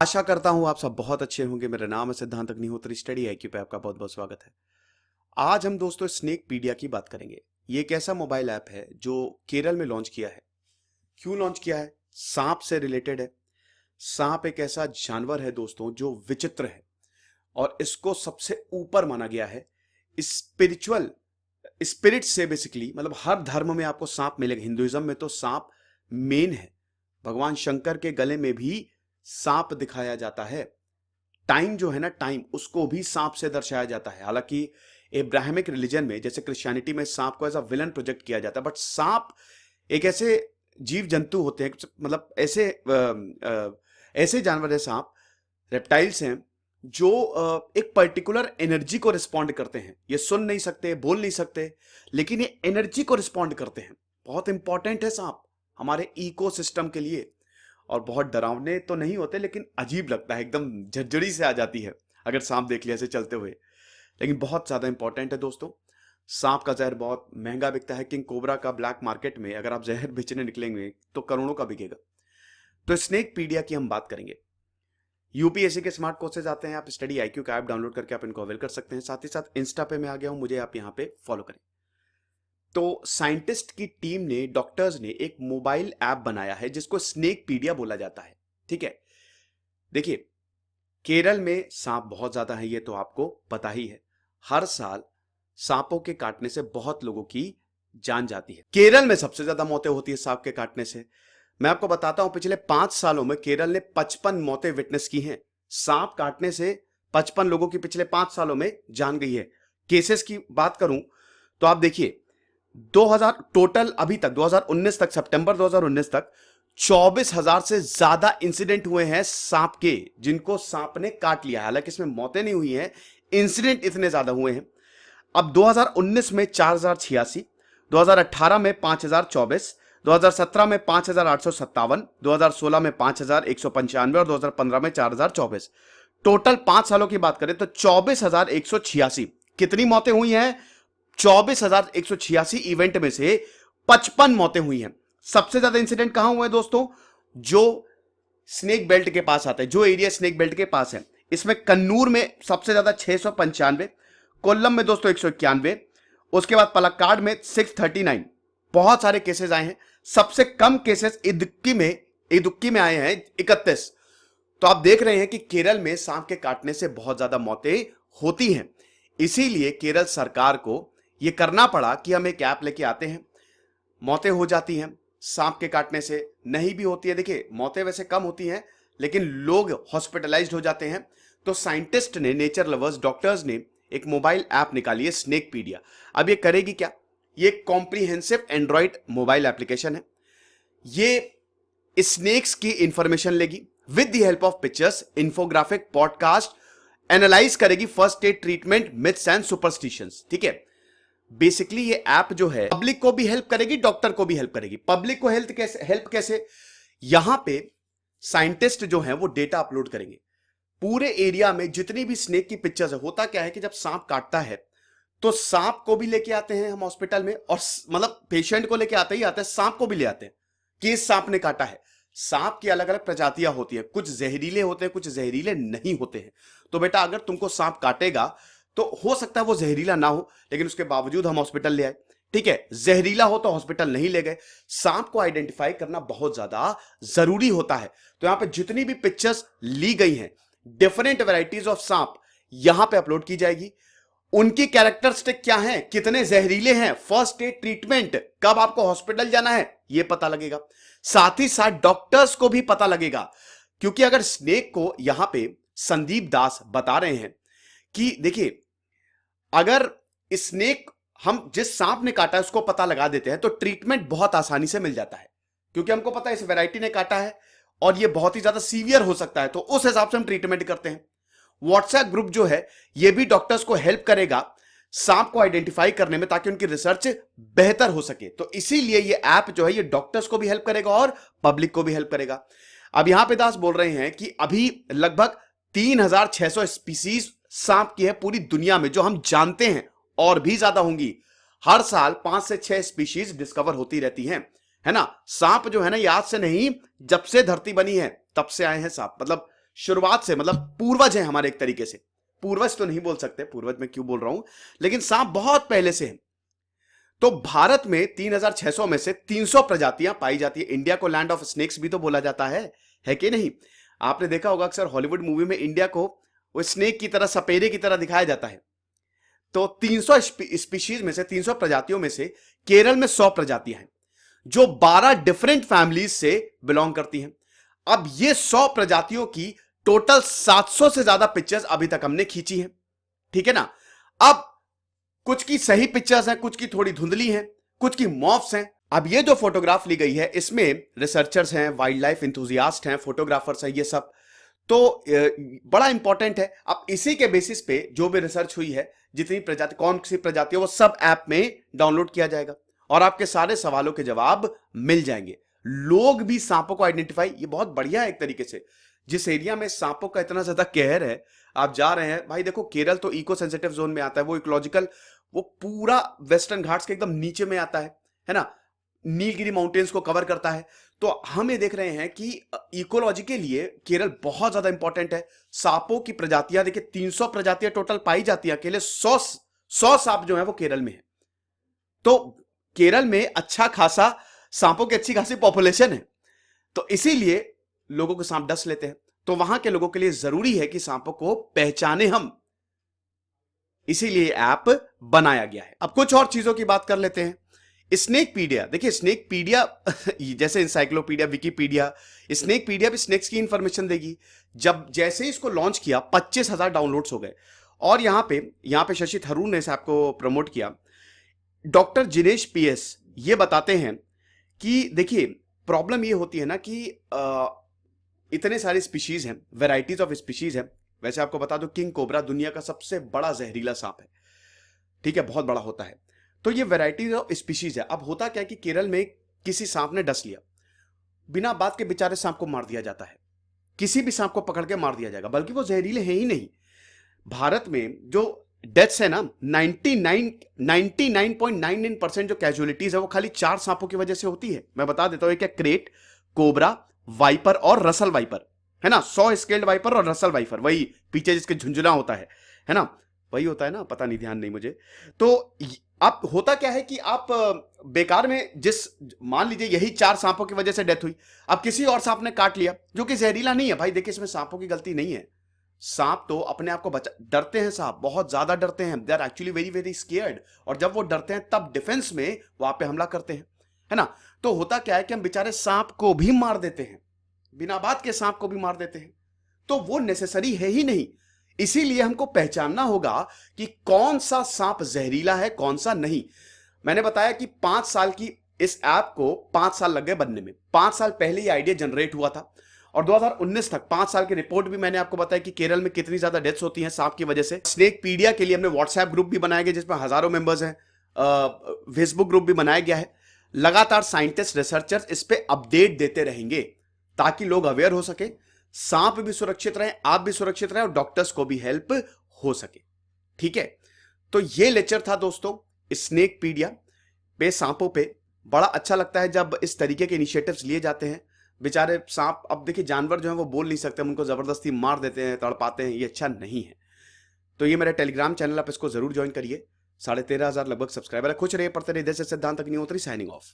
आशा करता हूँ आप सब बहुत अच्छे होंगे। मेरा नाम है सिद्धांत अग्निहोत्री। स्टडी आईक्यू पे आपका बहुत बहुत स्वागत है। आज हम दोस्तों स्नेकपीडिया की बात करेंगे। ये एक ऐसा मोबाइल ऐप है जो केरल में लॉन्च किया है। क्यों लॉन्च किया है? सांप से रिलेटेड है। सांप एक ऐसा जानवर है दोस्तों जो विचित्र है और इसको सबसे ऊपर माना गया है स्पिरिचुअल स्पिरिट से। बेसिकली मतलब हर धर्म में आपको सांप मिलेगा। हिंदुइज्म में तो सांप मेन है। भगवान शंकर के गले में भी सांप दिखाया जाता है। टाइम जो है ना, टाइम, उसको भी सांप से दर्शाया जाता है। हालांकि इब्राहिमिक रिलीजन में जैसे क्रिश्चियनिटी में सांप को एज अ विलन प्रोजेक्ट किया जाता है, बट सांप एक ऐसे जीव जंतु होते हैं, मतलब ऐसे जानवर है सांप, रेप्टाइल्स हैं जो एक पर्टिकुलर एनर्जी को रिस्पॉन्ड करते हैं। ये सुन नहीं सकते, बोल नहीं सकते, लेकिन ये एनर्जी को रिस्पॉन्ड करते हैं। बहुत इंपॉर्टेंट है सांप हमारे इकोसिस्टम के लिए। और बहुत डरावने तो नहीं होते, लेकिन अजीब लगता है, एकदम झरझरी से आ जाती है अगर सांप देख लिया ऐसे चलते हुए। लेकिन बहुत ज्यादा इंपॉर्टेंट है दोस्तों। सांप का जहर बहुत महंगा बिकता है। किंग कोबरा का ब्लैक मार्केट में अगर आप जहर बेचने निकलेंगे तो करोड़ों का बिकेगा। तो स्नेकपीडिया की हम बात करेंगे। यूपीएससी के स्मार्ट कोर्सेज आते हैं, आप स्टडी आईक्यू का ऐप डाउनलोड करके आप इनको अवेल कर सकते हैं। साथ ही साथ इंस्टा पे मैं आ गया हूं, मुझे आप यहां पे फॉलो करें। तो साइंटिस्ट की टीम ने, डॉक्टर्स ने एक मोबाइल ऐप बनाया है जिसको स्नेकपीडिया बोला जाता है। ठीक है, देखिए, केरल में सांप बहुत ज्यादा है, ये तो आपको पता ही है। हर साल सांपों के काटने से बहुत लोगों की जान जाती है। केरल में सबसे ज्यादा मौतें होती है सांप के काटने से। मैं आपको बताता हूं, पिछले 5 सालों में केरल ने 55 मौतें विटनेस की हैं। सांप काटने से 55 लोगों की पिछले 5 सालों में जान गई है। केसेस की बात करूं तो आप देखिए, 2000 टोटल अभी तक, 2019 तक, सितंबर 2019 तक 24,000 से ज्यादा इंसिडेंट हुए हैं सांप के, जिनको सांप ने काट लिया। हालांकि इसमें मौतें नहीं हुई हैं, इंसिडेंट इतने ज्यादा हुए हैं। अब 2019 में 4,086, 2018 में 5,024, 2017 में 5,857, 2016 में 5,195 और 2015 में 4,024। टोटल 5 सालों की बात करें तो 24,186 कितनी मौतें हुई हैं? 24,186 इवेंट में से 55 मौतें हुई हैं। सबसे ज्यादा इंसिडेंट कहां हुए हैं दोस्तों? जो स्नेक बेल्ट के पास आता है, जो एरिया स्नेक बेल्ट के पास है, इसमें कन्नूर में सबसे ज्यादा 695, कोल्लम में दोस्तों 191, उसके बाद पलक्काड में 639। बहुत सारे केसेस आए हैं। सबसे कम केसेस इदुक्की में आए हैं 31। तो आप देख रहे हैं कि केरल में सांप के काटने से बहुत ज्यादा मौतें होती हैं। इसीलिए केरल सरकार को यह करना पड़ा कि हम एक ऐप लेके आते हैं। मौतें हो जाती हैं सांप के काटने से, नहीं भी होती है, देखिए मौतें वैसे कम होती हैं, लेकिन लोग हॉस्पिटलाइज्ड हो जाते हैं। तो साइंटिस्ट ने, नेचर लवर्स, डॉक्टर्स ने एक मोबाइल ऐप निकाली है, स्नेकपीडिया। अब ये करेगी क्या? ये कॉम्प्रिहेंसिव एंड्रॉइड मोबाइल एप्लीकेशन है। ये स्नेक्स की इंफॉर्मेशन लेगी with the help of pictures, infographic, podcast, analyse करेगी first aid treatment, myths and superstitions. ठीक है, बेसिकली ये ऐप जो है पब्लिक को भी हेल्प करेगी, डॉक्टर को भी हेल्प करेगी। पब्लिक को हेल्प कैसे? यहां पे साइंटिस्ट जो है वो डेटा अपलोड करेंगे पूरे एरिया में जितनी भी स्नेक की पिक्चर्स है। होता क्या है कि जब सांप काटता है तो सांप को भी लेके आते हैं हम हॉस्पिटल में, और मतलब पेशेंट को लेके आते ही आते हैं, सांप को भी ले आते हैं कि इस सांप ने काटा है। सांप की अलग अलग प्रजातियां होती है, कुछ जहरीले होते हैं, कुछ जहरीले नहीं होते हैं। तो बेटा अगर तुमको सांप काटेगा तो हो सकता है वो जहरीला ना हो, लेकिन उसके बावजूद हम हॉस्पिटल ले आए। ठीक है, जहरीला हो तो हॉस्पिटल नहीं ले गए। सांप को आइडेंटिफाई करना बहुत ज्यादा जरूरी होता है। तो यहां पे जितनी भी पिक्चर्स ली गई हैं, डिफरेंट वैरायटीज ऑफ सांप यहां पे अपलोड की जाएगी। उनकी कैरेक्टरिस्टिक क्या है, कितने जहरीले हैं, फर्स्ट एड ट्रीटमेंट, कब आपको हॉस्पिटल जाना है, यह पता लगेगा। साथ ही साथ डॉक्टर्स को भी पता लगेगा, क्योंकि अगर स्नेक को, यहां पे संदीप दास बता रहे हैं कि देखिए, अगर स्नेक, हम जिस सांप ने काटा है उसको पता लगा देते हैं तो ट्रीटमेंट बहुत आसानी से मिल जाता है, क्योंकि हमको पता है इस वैरायटी ने काटा है और ये बहुत ही ज्यादा सीवियर हो सकता है, तो उस हिसाब से हम ट्रीटमेंट करते हैं। व्हाट्सएप ग्रुप जो है ये भी डॉक्टर्स को हेल्प करेगा सांप को आइडेंटिफाई करने में, ताकि उनकी रिसर्च बेहतर हो सके। तो इसीलिए ये ऐप जो है ये डॉक्टर्स को भी हेल्प करेगा और पब्लिक को भी हेल्प करेगा। अब यहां पे दास बोल रहे हैं कि अभी लगभग 3,600 स्पीसीज सांप की है पूरी दुनिया में, जो हम जानते हैं, और भी ज्यादा होंगी। हर साल 5 से 6 स्पीशीज डिस्कवर होती रहती हैं, है ना। सांप जो है ना, ये आज से नहीं, जब से धरती बनी है तब से आए हैं सांप। मतलब शुरुआत से, मतलब पूर्वज हैं हमारे एक तरीके से। पूर्वज तो नहीं बोल सकते, पूर्वज में क्यों बोल रहा हूं, लेकिन सांप बहुत पहले से है। तो भारत में 3600 में से 300 प्रजातियां पाई जाती है। इंडिया को लैंड ऑफ स्नेक्स भी तो बोला जाता है कि नहीं? आपने देखा होगा अक्सर हॉलीवुड मूवी में इंडिया को वो स्नेक की तरह, सपेरे की तरह दिखाया जाता है। तो 300 स्पीशीज में से, 300 प्रजातियों में से केरल में 100 प्रजातियां हैं जो 12 डिफरेंट फैमिलीज से बिलोंग करती हैं। अब ये 100 प्रजातियों की टोटल 700 से ज्यादा पिक्चर्स अभी तक हमने खींची हैं, ठीक है ना? अब कुछ की सही पिक्चर्स हैं, कुछ की थोड़ी धुंधली हैं, कुछ की मॉफ्स हैं। अब ये जो फोटोग्राफ ली गई है इसमें रिसर्चर्स हैं, वाइल्ड लाइफ इंथुजियास्ट हैं, फोटोग्राफर्स हैं, ये सब तो बड़ा इंपॉर्टेंट है। अब इसी के बेसिस पे जो भी रिसर्च हुई है, जितनी प्रजाति, कौन सी प्रजाति है, वो सब ऐप में डाउनलोड किया जाएगा और आपके सारे सवालों के जवाब मिल जाएंगे। लोग भी सांपों को आइडेंटिफाई, ये बहुत बढ़िया है एक तरीके से। जिस एरिया में सांपों का इतना ज्यादा कहर है, आप जा रहे हैं भाई, देखो केरल तो इको सेंसिटिव जोन में आता है, वो इकोलॉजिकल, वो पूरा वेस्टर्न घाट्स के एकदम नीचे में आता है ना, नीलगिरी माउंटेन्स को कवर करता है। तो हम ये देख रहे हैं कि इकोलॉजी के लिए केरल बहुत ज्यादा इंपॉर्टेंट है। सांपों की प्रजातियां देखिए, 300 प्रजातियां टोटल पाई जाती है, अकेले 100 सांप जो है वो केरल में है। तो केरल में अच्छा खासा सांपों की अच्छी खासी पॉपुलेशन है, तो इसीलिए लोगों को सांप डस लेते हैं। तो वहां के लोगों के लिए जरूरी है कि सांपों को पहचाने हम, इसीलिए ऐप बनाया गया है। अब कुछ और चीजों की बात कर लेते हैं। स्नेकपीडिया, देखिए स्नेकपीडिया जैसे इंसाइक्लोपीडिया, विकीपीडिया, स्नेकपीडिया भी स्नेक्स की इंफॉर्मेशन देगी। जब जैसे ही इसको लॉन्च किया 25,000 डाउनलोड्स हो गए। और यहां पे शशि थरूर ने इसे आपको प्रमोट किया। डॉक्टर जिनेश पीएस ये बताते हैं कि देखिए प्रॉब्लम ये होती है ना कि इतने सारे स्पीशीज हैं, वेराइटीज ऑफ स्पीशीज हैं। वैसे आपको बता दो, किंग कोबरा दुनिया का सबसे बड़ा जहरीला सांप है, ठीक है, बहुत बड़ा होता है। तो ये वेराइटीज ऑफ स्पीशीज है। अब होता क्या है कि केरल में किसी सांप ने डस लिया, बिना बात के बेचारे सांप को मार दिया जाता है। किसी भी सांप को पकड़ के मार दिया जाएगा, बल्कि वो जहरीले हैं ही नहीं। भारत में जो डेथ्स है ना, 99.99% जो कैजुअलिटीज है वो खाली 4 सांपों की वजह से होती है। मैं बता देता हूं, एक है क्रेट, कोबरा, वाइपर और रसल वाइपर, है ना। 100 स्केल्ड वाइपर और रसल वाइपर, वही पीछे जिसके झुंझुना होता है ना, वही होता है ना, पता नहीं, ध्यान नहीं मुझे। तो अब होता क्या है कि आप बेकार में, जिस मान लीजिए यही 4 सांपों की वजह से डेथ हुई, अब किसी और सांप ने काट लिया जो कि जहरीला नहीं है। भाई देखिए, इसमें सांपों की गलती नहीं है। सांप तो अपने आप को बचा, डरते हैं सांप, बहुत ज्यादा डरते हैं, they are actually very very scared. और जब वो डरते हैं तब डिफेंस में वो आप पे हमला करते हैं, है ना। तो होता क्या है कि हम बेचारे सांप को भी मार देते हैं, बिना बात के सांप को भी मार देते हैं। तो वो नेसेसरी है ही नहीं। इसीलिए हमको पहचानना होगा कि कौन सा सांप जहरीला है, कौन सा नहीं। मैंने बताया कि 5 साल की इस ऐप को 5 साल लग गए बनने में। 5 साल पहले ये आइडिया जनरेट हुआ था और 2019 तक 5 साल की रिपोर्ट भी मैंने आपको बताया कि केरल में कितनी ज्यादा डेथ्स होती हैं सांप की वजह से। स्नेकपीडिया के लिए हमने व्हाट्सएप ग्रुप भी बनाया गया जिसमें हजारों मेंबर्स हैं, फेसबुक ग्रुप भी बनाया गया है। लगातार साइंटिस्ट, रिसर्चर्स इस पे अपडेट देते रहेंगे ताकि लोग अवेयर हो सके, सांप भी सुरक्षित रहे, आप भी सुरक्षित रहे और डॉक्टर्स को भी हेल्प हो सके, ठीक है। तो ये लेक्चर था दोस्तों स्नेकपीडिया पे, सांपों पे। बड़ा अच्छा लगता है जब इस तरीके के इनिशिएटिव्स लिए जाते हैं। बेचारे सांप, अब देखिए जानवर जो है वो बोल नहीं सकते, हम उनको जबरदस्ती मार देते हैं, तड़पाते हैं, ये अच्छा नहीं है। तो ये मेरा टेलीग्राम चैनल, आप इसको जरूर ज्वाइन करिए। 13,500 लगभग सब्सक्राइबर है। खुश रहिए, पढ़ते रहिए। देश से सिद्धांत अग्निहोत्री, साइनिंग ऑफ।